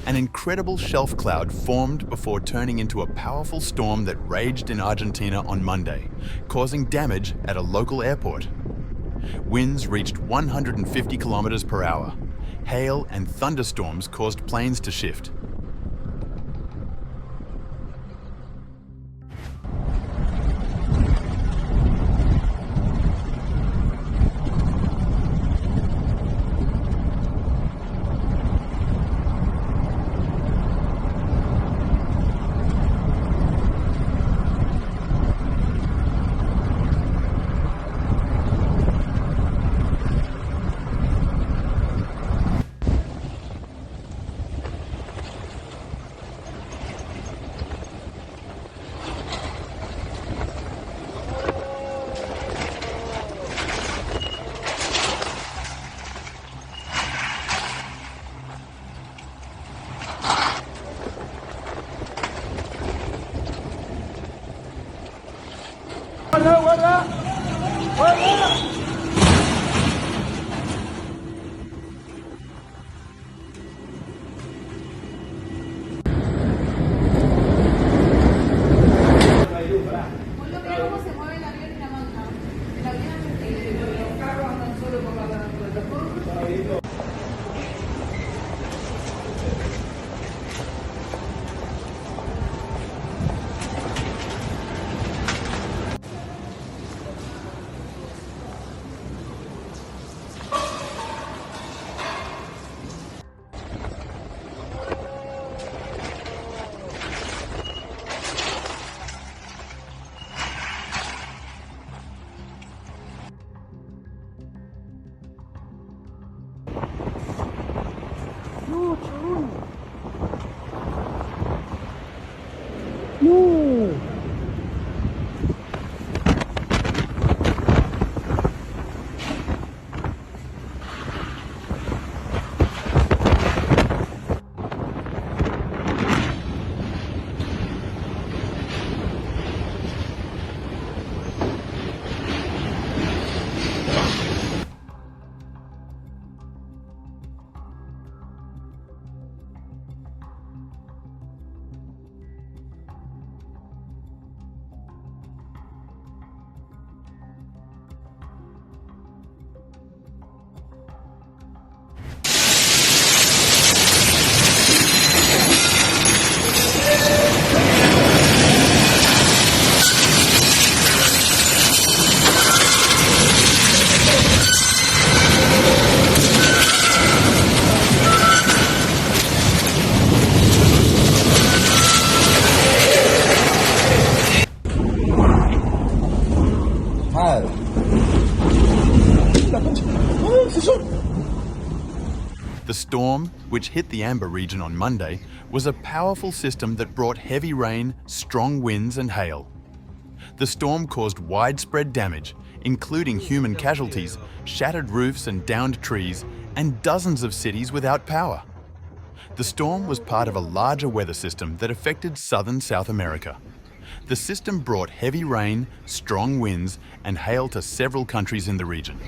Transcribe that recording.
An incredible shelf cloud formed before turning into a powerful storm that raged in Argentina on Monday, causing damage at a local airport. Winds reached 150 kilometers per hour. Hail and thunderstorms caused planes to shift. No! The storm, which hit the Amber region on Monday, was a powerful system that brought heavy rain, strong winds and hail. The storm caused widespread damage, including human casualties, shattered roofs and downed trees, and dozens of cities without power. The storm was part of a larger weather system that affected southern South America. The system brought heavy rain, strong winds, and hail to several countries in the region.